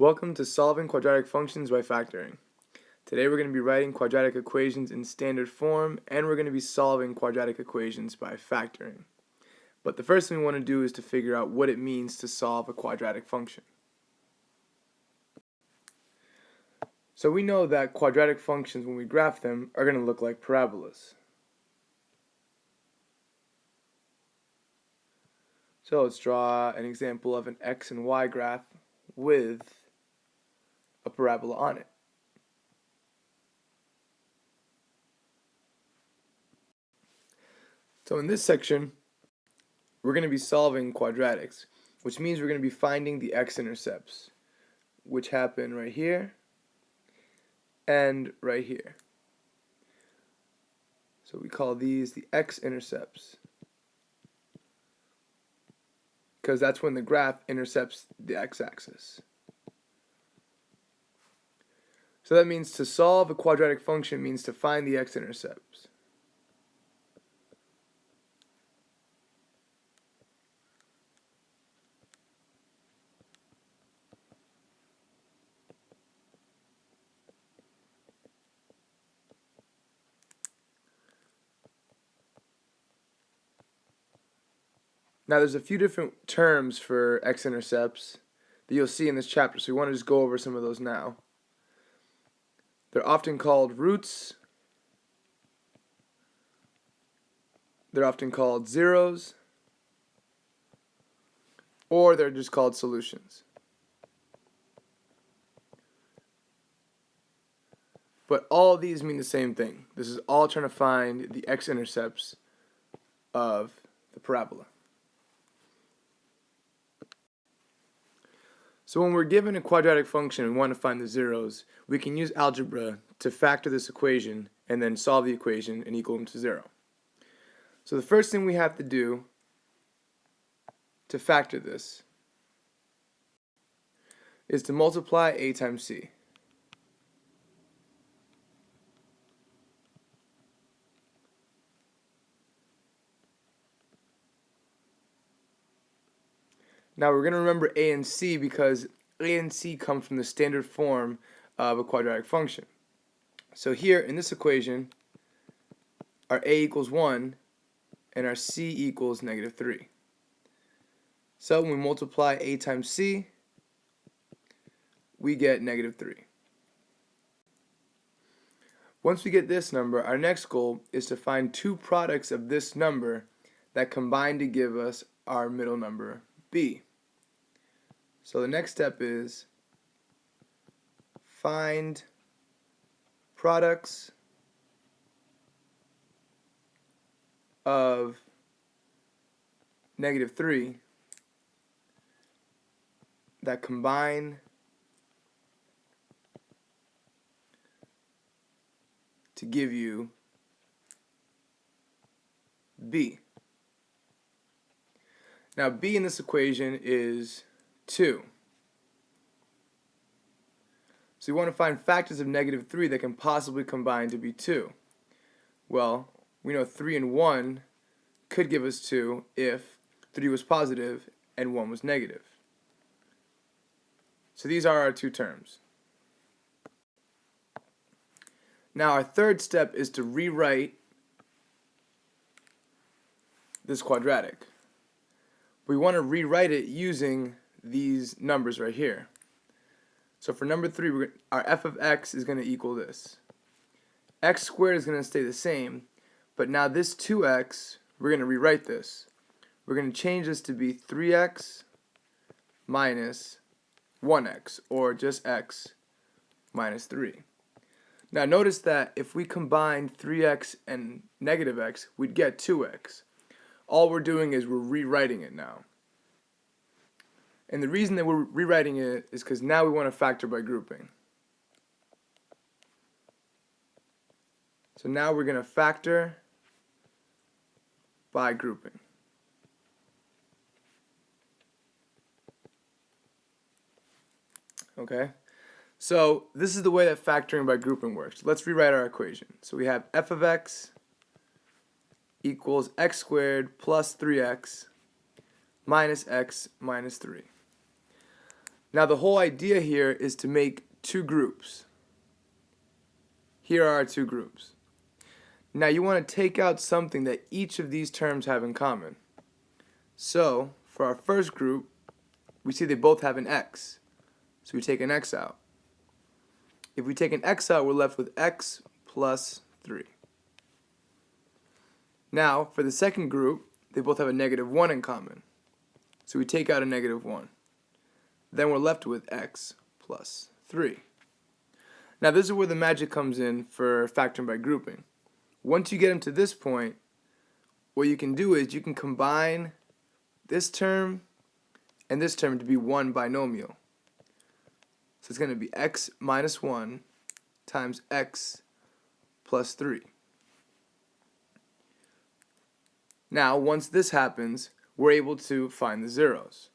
Welcome to Solving Quadratic Functions by Factoring. Today we're going to be writing quadratic equations in standard form, and we're going to be solving quadratic equations by factoring. But the first thing we want to do is to figure out what it means to solve a quadratic function. So we know that quadratic functions, when we graph them, are going to look like parabolas. So let's draw an example of an x and y graph with a parabola on it. So in this section, we're going to be solving quadratics, which means we're going to be finding the x-intercepts, which happen right here and right here. So we call these the x-intercepts, because that's when the graph intercepts the x-axis. So that means to solve a quadratic function means to find the x-intercepts. Now there's a few different terms for x-intercepts that you'll see in this chapter, so we want to just go over some of those now. They're often called roots, they're often called zeros, or they're just called solutions. But all of these mean the same thing. This is all trying to find the x-intercepts of the parabola. So when we're given a quadratic function and we want to find the zeros, we can use algebra to factor this equation and then solve the equation and equal them to 0. So the first thing we have to do to factor this is to multiply a times c. Now we're going to remember a and c because a and c come from the standard form of a quadratic function. So here in this equation, our a equals 1 and our c equals -3. So when we multiply a times c, we get -3. Once we get this number, our next goal is to find two products of this number that combine to give us our middle number, b. So the next step is find products of -3 that combine to give you b. Now b in this equation is 2. So we want to find factors of -3 that can possibly combine to be 2. Well, we know 3 and 1 could give us 2 if 3 was positive and 1 was negative. So these are our two terms. Now our third step is to rewrite this quadratic. We want to rewrite it using these numbers right here. So for number 3, our f of x is going to equal this. X squared is going to stay the same, but now this 2x, we're going to rewrite this. We're going to change this to be 3x minus 1x, or just x minus 3. Now notice that if we combine 3x and -x, we'd get 2x. All we're doing is we're rewriting it now. And the reason that we're rewriting it is because now we want to factor by grouping. So now we're going to factor by grouping. Okay? So this is the way that factoring by grouping works. Let's rewrite our equation. So we have f of x equals x squared plus 3x minus x minus 3. Now the whole idea here is to make two groups. Here are our two groups. Now you want to take out something that each of these terms have in common. So for our first group, we see they both have an x. So we take an x out. If we take an x out, we're left with x plus 3. Now for the second group, they both have a -1 in common. So we take out a -1. Then we're left with x plus 3. Now this is where the magic comes in for factoring by grouping. Once you get them to this point, what you can do is you can combine this term and this term to be one binomial. So it's going to be x minus 1 times x plus 3. Now once this happens, we're able to find the zeros.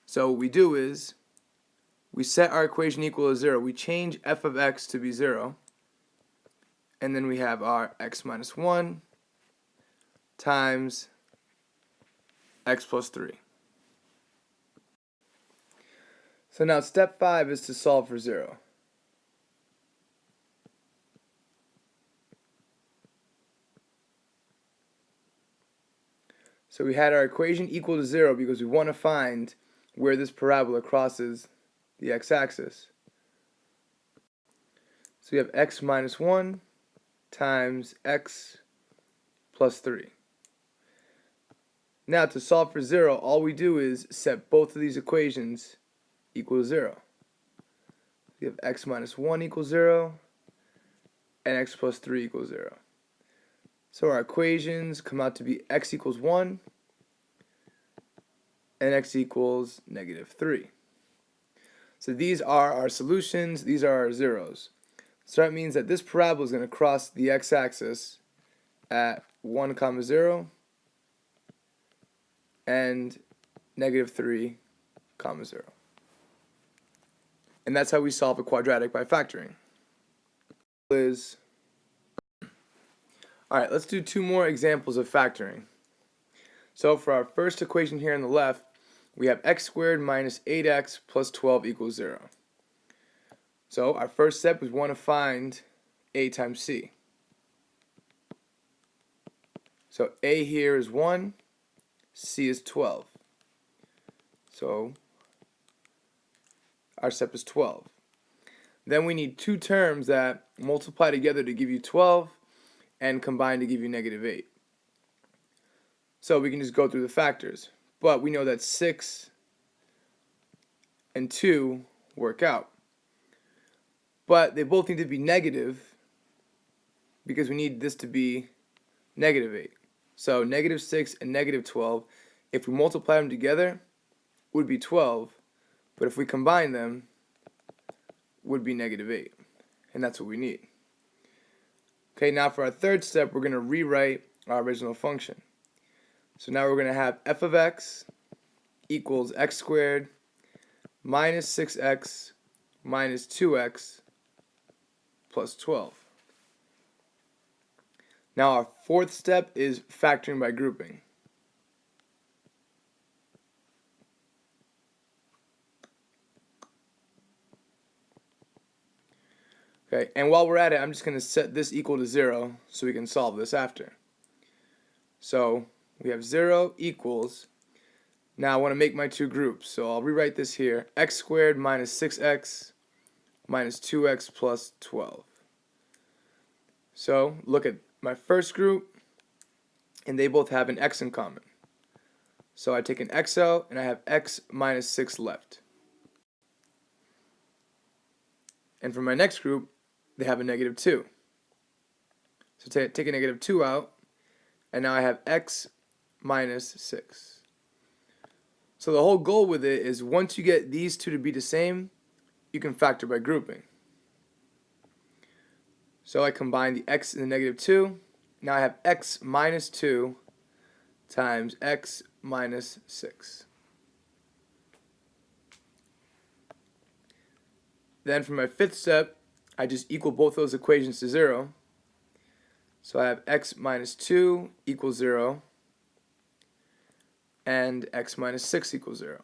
So what we do is we set our equation equal to 0. We change f of x to be 0. And then we have our x minus 1 times x plus 3. So now step 5 is to solve for 0. So we had our equation equal to 0 because we want to find where this parabola crosses the x-axis. So we have x minus 1 times x plus 3. Now to solve for 0, all we do is set both of these equations equal to 0. We have x minus 1 equals 0 and x plus 3 equals 0. So our equations come out to be x equals 1 and x equals -3. So these are our solutions, these are our zeros. So that means that this parabola is going to cross the x-axis at 1, 0 and -3, 0. And that's how we solve a quadratic by factoring. Alright, let's do two more examples of factoring. So for our first equation here on the left, we have x squared minus 8x plus 12 equals 0. So our first step is we want to find a times c. So a here is 1, c is 12. So our step is 12. Then we need two terms that multiply together to give you 12 and combine to give you -8. So we can just go through the factors. But we know that 6 and 2 work out. But they both need to be negative because we need this to be -8. So -6 and -12, if we multiply them together, would be 12. But if we combine them, would be -8. And that's what we need. Okay, now for our third step, we're going to rewrite our original function. So now we're going to have f of x equals x squared minus 6x minus 2x plus 12. Now our fourth step is factoring by grouping. Okay, and while we're at it, I'm just going to set this equal to 0 so we can solve this after. So we have 0 equals, now I want to make my two groups, so I'll rewrite this here, x squared minus 6x minus 2x plus 12. So look at my first group, and they both have an x in common. So I take an x out, and I have x minus 6 left. And for my next group, they have a -2. So take a -2 out, and now I have x minus 6. So the whole goal with it is once you get these two to be the same, you can factor by grouping. So I combine the x and the -2. Now I have x minus 2 times x minus 6. Then for my fifth step, I just equal both those equations to 0. So I have x minus 2 equals 0 and x minus 6 equals 0.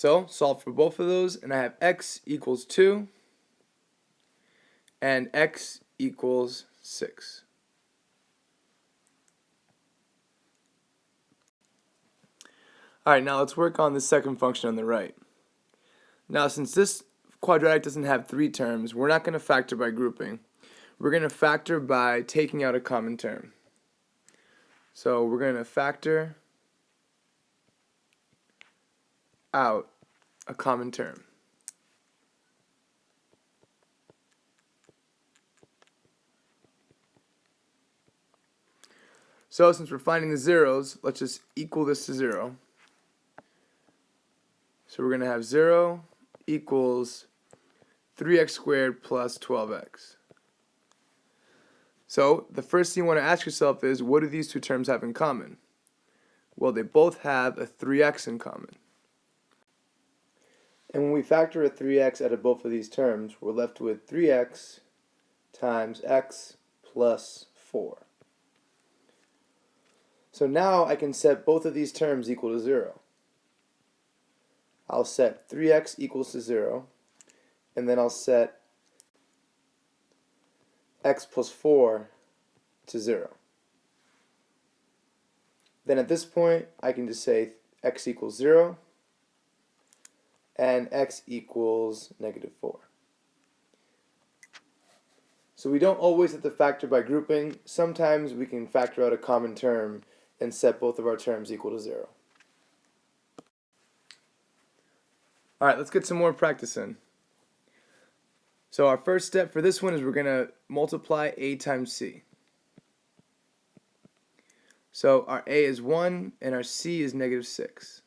So solve for both of those, and I have x equals 2 and x equals 6. Alright, now let's work on the second function on the right. Now since this quadratic doesn't have 3 terms, we're not going to factor by grouping. We're going to factor by taking out a common term. So we're going to factor out a common term. So since we're finding the zeros, let's just equal this to 0. So we're going to have 0 equals 3x squared plus 12x. So the first thing you want to ask yourself is, what do these two terms have in common? Well, they both have a 3x in common. And when we factor a 3x out of both of these terms, we're left with 3x times x plus 4. So now I can set both of these terms equal to 0. I'll set 3x equals to 0, and then I'll set x plus 4 to 0. Then at this point, I can just say x equals 0 and x equals negative 4. So we don't always have to factor by grouping. Sometimes we can factor out a common term and set both of our terms equal to 0. Alright, let's get some more practice in. So our first step for this one is we're going to multiply a times c. So our a is 1 and our c is negative 6.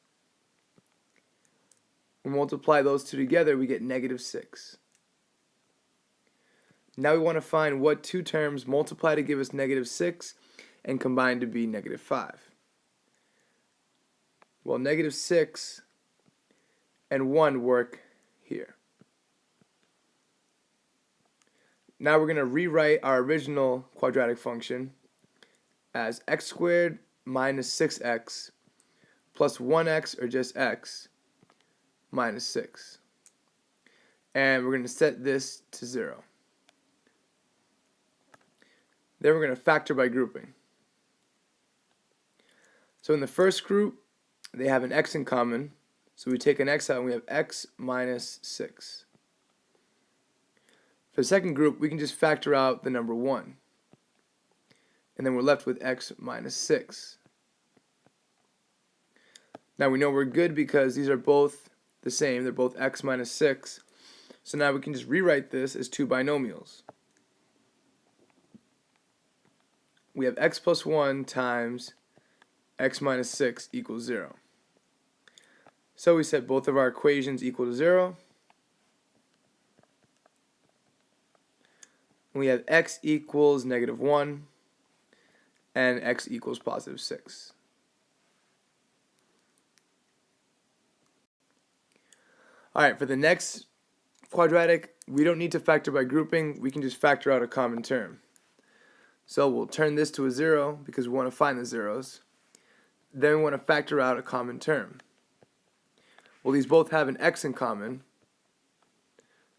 We multiply those two together, we get negative 6. Now we want to find what two terms multiply to give us negative 6 and combine to be negative 5. Well, negative 6 and 1 work here. Now we're going to rewrite our original quadratic function as x squared minus 6x plus 1x, or just x, minus 6. And we're going to set this to 0. Then we're going to factor by grouping. So in the first group, they have an x in common. So we take an x out and we have x minus 6. For the second group, we can just factor out the number 1. And then we're left with x minus 6. Now we know we're good because these are both the same. They're both x minus 6. So now we can just rewrite this as two binomials. We have x plus 1 times x minus 6 equals 0. So we set both of our equations equal to 0. We have x equals negative 1 and x equals positive 6. Alright, for the next quadratic, we don't need to factor by grouping. We can just factor out a common term. So we'll turn this to a 0 because we want to find the zeros. Then we want to factor out a common term. Well, these both have an x in common.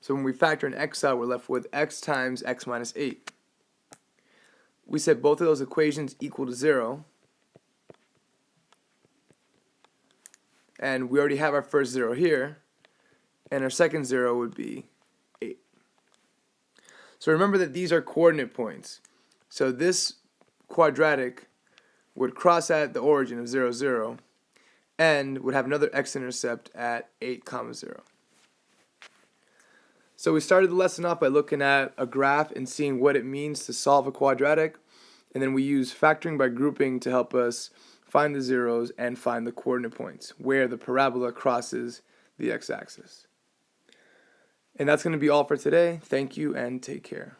So when we factor an x out, we're left with x times x minus 8. We set both of those equations equal to 0. And we already have our first 0 here. And our second 0 would be 8. So remember that these are coordinate points. So this quadratic would cross at the origin of 0, 0, and would have another x-intercept at 8, 0. So we started the lesson off by looking at a graph and seeing what it means to solve a quadratic, and then we use factoring by grouping to help us find the zeros and find the coordinate points where the parabola crosses the x-axis. And that's going to be all for today. Thank you and take care.